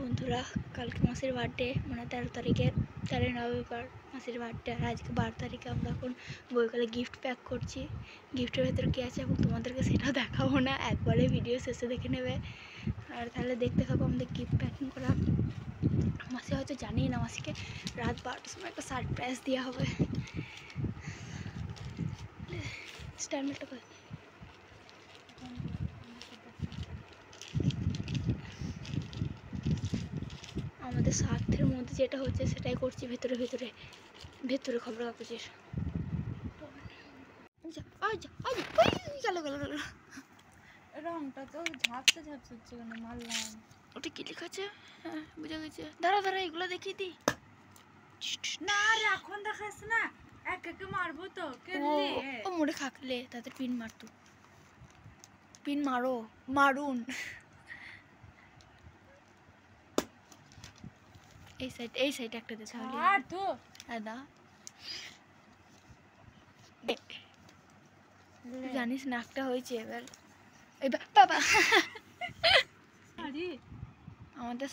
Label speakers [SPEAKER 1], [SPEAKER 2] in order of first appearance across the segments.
[SPEAKER 1] বন্ধুরা, কালকে মাসির বার্থডে, মানে 13 তারিখের 13 নভেম্বর মাসির বার্থডে। আর আজকে 12 তারিখে আমরা এখন বইকালে গিফট প্যাক করছি। গিফটের ভেতরে কী আছে এখন তোমাদেরকে সেটা দেখাবো না, একবারে ভিডিও শেষে দেখে নেবে। আর তাহলে দেখতে থাকো আমাদের গিফট প্যাকিং করা। মাসি হয়তো জানি না, মাসিকে রাত 12টার সময় একটা সারপ্রাইজ দেওয়া হবে। স্ট্যান্ডার্ডটা করে আমাদের স্বার্থের মধ্যে যেটা হচ্ছে সেটাই করছি। ভেতরে ভেতরে ভেতরে খবর কাগজের
[SPEAKER 2] রংটা তো ঝাপসা ঝাপসা হচ্ছে কেন? মারলাম।
[SPEAKER 1] ওটা কি লেখা আছে? হ্যাঁ, বুঝা গেছে। দাঁড়া দাঁড়া, এগুলো দেখিয়ে দিই
[SPEAKER 2] না রে, এখন দেখাস না, এক একে মারবো তো।
[SPEAKER 1] ও মোড়ে খাকলে তাদের পিন মারতো। পিন মারো, মারুন। এই সাইড একটা দে তাহলে।
[SPEAKER 2] আর তো
[SPEAKER 1] দাদা জানিস না একটা হয়েছে এবার। এবার বাবা
[SPEAKER 2] আরে
[SPEAKER 1] আমাদের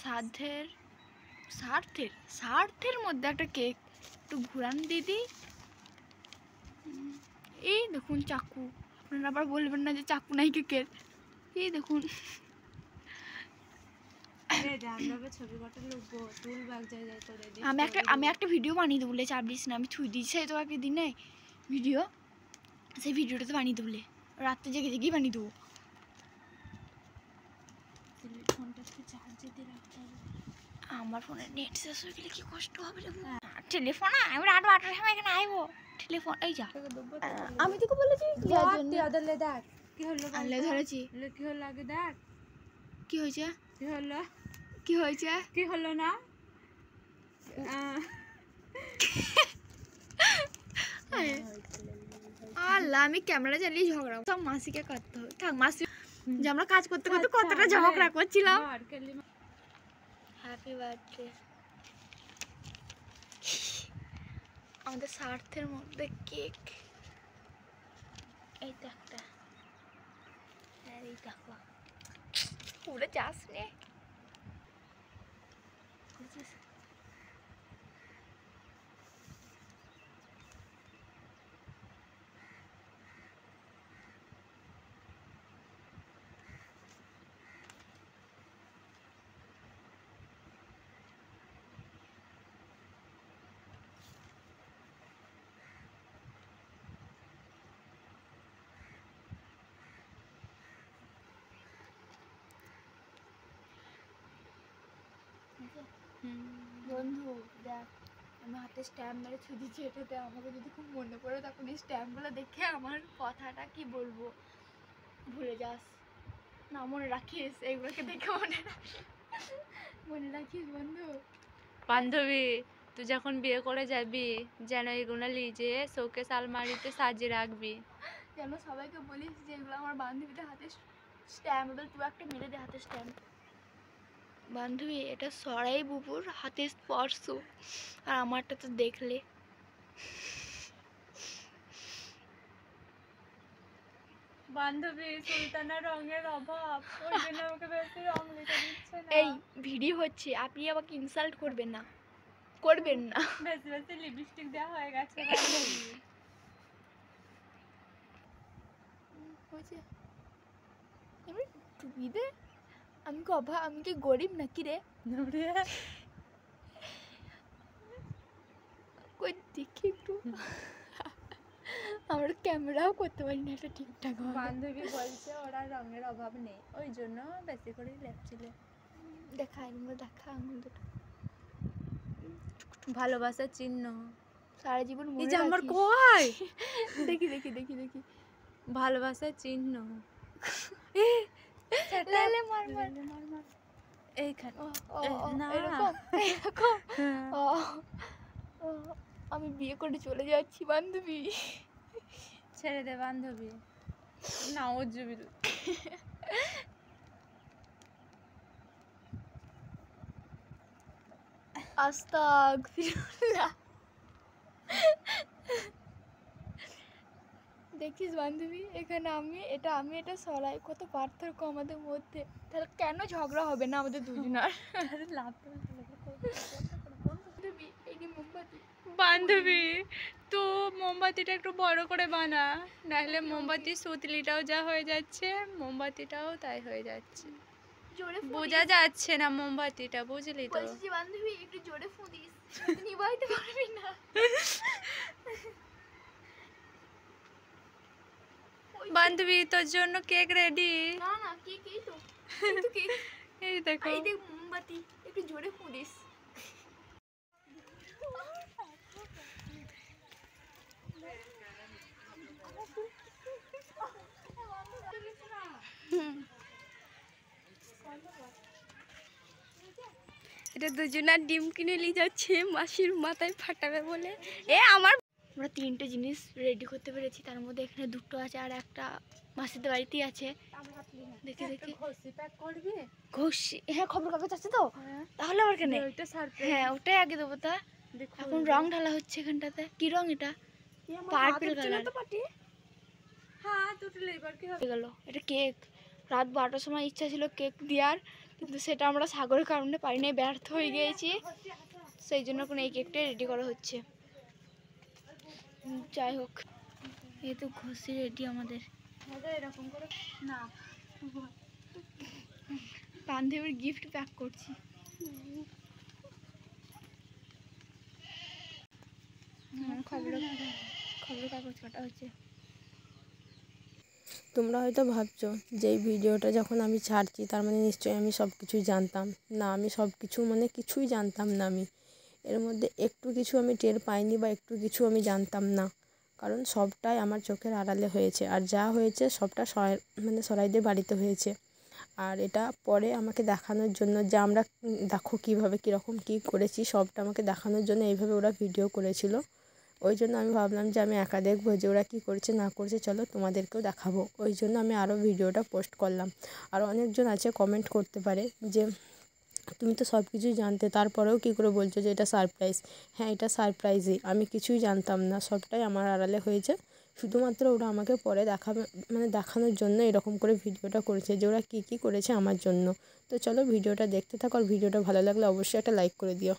[SPEAKER 1] স্বার্থের মধ্যে একটা কেক একটু ঘুরান দিদি। এই দেখুন চাকু, আপনারা আবার বলবেন না যে চাকু নাই কেকের। এই দেখুন
[SPEAKER 2] ছবি কটা লোকবো, তুল বাগ যায় যায় করে দিই।
[SPEAKER 1] আমি একটা ভিডিও বানিয়ে দেবো, চাপ দিস না। আমি থুই দিচ্ছি তো একদিন নাই ভিডিও, সেই ভিডিওটা তো বানিয়ে দেবো, রাত্রে জেগে জেগেই বানিয়ে দেবো।
[SPEAKER 2] ফোনটা চার্জে দিয়ে রাখতে হবে।
[SPEAKER 1] আমার ফোনে নেট শেষ হয়ে গেলে কি কষ্ট হবে রে। টেলিফোন আমি রাত 12টার সময় এখানে আইবো। টেলিফোন এই যা, আমি তোকে বলেছি
[SPEAKER 2] দেখ কি হলো,
[SPEAKER 1] আনলে ধরেছি।
[SPEAKER 2] কি হলো আগে দেখ
[SPEAKER 1] কি হয়েছে,
[SPEAKER 2] কি হলো,
[SPEAKER 1] কি হয়েছে,
[SPEAKER 2] কি হলো না।
[SPEAKER 1] আল্লাহ, আমি ক্যামেরা চালিয়ে ঝগড়া সব মাসিকে করতে হবে। থাক মাসি, যে আমরা কাজ করতে করতে কতটা ঝগড়া করছিলাম। Happy birthday. আমাদের স্বার্থের মধ্যে কেক, এই তো একটা। হ্যাঁ এই দেখো, পুরো চাষ নে। বন্ধু দেখ, আমি হাতে স্ট্যাম্প মেরে ছুঁ দিচ্ছি এটাতে। আমাকে যদি খুব মনে পড়ে তখন এই স্ট্যাম্পগুলো দেখে আমার কথাটা কি বলবো ভুলে যাস না। মনে রাখিস, এইগুলোকে দেখে মনে রাখিস বন্ধু।
[SPEAKER 2] বান্ধবী, তুই যখন বিয়ে করে যাবি যেন এগুলো লিজে শোকেস আলমারিতে সাজিয়ে রাখবি।
[SPEAKER 1] যেন সবাইকে বলিস যে এগুলো আমার বান্ধবীদের হাতে স্ট্যাম্প। এবার তুই একটা মেরে দে হাতে স্ট্যাম্প। বান্ধবী, এটা সরাই বুবুর হাতে স্পর্শ, আর আমারটা তো দেখলে।
[SPEAKER 2] বান্ধবী, সুলতানা রঙের অভাব, ওই জন্য আমাকে বেশি রং লিখে দিচ্ছে না।
[SPEAKER 1] এই ভিডিও হচ্ছে, আপনি আমাকে ইনসাল্ট করবেন না, করবেন না।
[SPEAKER 2] বেশি বেশি লিপস্টিক দেওয়া হয়ে গেছে বান্ধবী।
[SPEAKER 1] হয়েছে এমনি টুপি দে। আমি কি অভাব, আমি কি গরিব নাকি রে? কই দেখি একটু, আমরা ক্যামেরাও করতে পারি না একটা ঠিকঠাক।
[SPEAKER 2] বান্ধবী বলছে ওরা রঙের অভাব নেই, ওই জন্য বেশি করে লেপছিল।
[SPEAKER 1] দেখা আঙুল, দেখা আঙুল দুটো
[SPEAKER 2] ভালোবাসার চিহ্ন,
[SPEAKER 1] সারা জীবন মনে
[SPEAKER 2] যে আমার
[SPEAKER 1] রাখিস।
[SPEAKER 2] কই
[SPEAKER 1] দেখি দেখি দেখি দেখি
[SPEAKER 2] ভালোবাসার চিহ্ন।
[SPEAKER 1] লে মার মার
[SPEAKER 2] মার এইখানে না,
[SPEAKER 1] এরকম এরকম। আমি বিয়ে করে চলে যাচ্ছি বান্ধবী।
[SPEAKER 2] ছেড়ে দে বান্ধবী, না ও জুবিল।
[SPEAKER 1] আস্তাগফিরুল্লাহ। দেখিস বান্ধবী, এখানে এটা আমি এটা সরাই, কত পার্থক্য আমাদের মধ্যে। তাহলে কেন ঝগড়া হবে না আমাদের দুজনার? বান্ধবী, এই যে মোমবাতি।
[SPEAKER 2] বান্ধবী তো মোমবাতিটা একটু বড় করে বানা, নাহলে মোমবাতি সুতলিটাও যা হয়ে যাচ্ছে, মোমবাতিটাও তাই হয়ে যাচ্ছে।
[SPEAKER 1] জোরে
[SPEAKER 2] বোঝা যাচ্ছে না মোমবাতিটা, বুঝলি তো?
[SPEAKER 1] বলছি যে বান্ধবী একটু জোরে ফুদিস, নিভাইতে পারবি না।
[SPEAKER 2] বান্ধবী তোর জন্য কেক রেডি।
[SPEAKER 1] না না, কেক এই তো, এই তো কেক।
[SPEAKER 2] এই দেখো,
[SPEAKER 1] এই দেখ মোমবাতি, একটু জোরে ফুদিস। এটা দুজনার ডিম কিনে নিয়ে যাচ্ছে মাসির মাথায় ফাটাবে বলে। আমরা 3টে জিনিস রেডি করতে পেরেছি, তার মধ্যে এখানে 2টো আছে আর একটা মাসিদের বাড়িতেই আছে। দেখি দেখি
[SPEAKER 2] ঘষি প্যাক করবি?
[SPEAKER 1] ঘষি, হ্যাঁ খবর কাগজ আছে তো, তাহলে আবার কেন?
[SPEAKER 2] ওইটা সারপ্রাইজ।
[SPEAKER 1] হ্যাঁ ওটাই আগে দেবো। তা এখন রং ঢালা হচ্ছে এখানটাতে। কি রং এটা? Purple colour.
[SPEAKER 2] হ্যাঁ দুটো এবার কি হবে?
[SPEAKER 1] গেল এটা কেক। রাত 12টার সময় ইচ্ছা ছিল কেক দেওয়ার, কিন্তু সেটা আমরা সাগরের কারণে পারি নাই, ব্যর্থ হয়ে গিয়েছি। সেই জন্য এখন এই কেকটা রেডি করা হচ্ছে। যাই হোক, এই তো ঘষি রেডি আমাদের।
[SPEAKER 2] এরকম করে না,
[SPEAKER 1] বান্ধবীর গিফট প্যাক করছি। খবর কাগজ কাটা হচ্ছে।
[SPEAKER 3] তোমরা হয়তো ভাবছো যে এই ভিডিওটা যখন আমি ছাড়ছি তার মানে নিশ্চয়ই আমি সব কিছুই জানতাম। না, আমি সব কিছু মানে কিছুই জানতাম না। আমি এর মধ্যে একটু কিছু আমি টের পাইনি বা একটু কিছু আমি জানতাম না, কারণ সবটাই আমার চোখের আড়ালে হয়েছে। আর যা হয়েছে সবটা সরাইদের বাড়িতে হয়েছে। আর এটা পরে আমাকে দেখানোর জন্য যে আমরা দেখো কীভাবে কীরকম কী করেছি, সবটা আমাকে দেখানোর জন্য এইভাবে ওরা ভিডিও করেছিল। ওই জন্য আমি ভাবলাম যে আমি একা দেখবো যে ওরা কী করছে না করছে, চলো তোমাদেরকেও দেখাবো। ওই জন্য আমি আরও ভিডিওটা পোস্ট করলাম। আর অনেকজন আছে কমেন্ট করতে পারে যে তুমি তো সব কিছুই জানতে, তারপরেও কী করে বলছো যে এটা সারপ্রাইজ। হ্যাঁ, এটা সারপ্রাইজই, আমি কিছুই জানতাম না, সবটাই আমার আড়ালে হয়েছে। শুধুমাত্র ওরা আমাকে পরে দেখানোর জন্য এরকম করে ভিডিওটা করেছে যে ওরা কী কী করেছে আমার জন্য। তো চলো ভিডিওটা দেখতে থাকো, আর ভিডিওটা ভালো লাগলে অবশ্যই একটা লাইক করে দিও।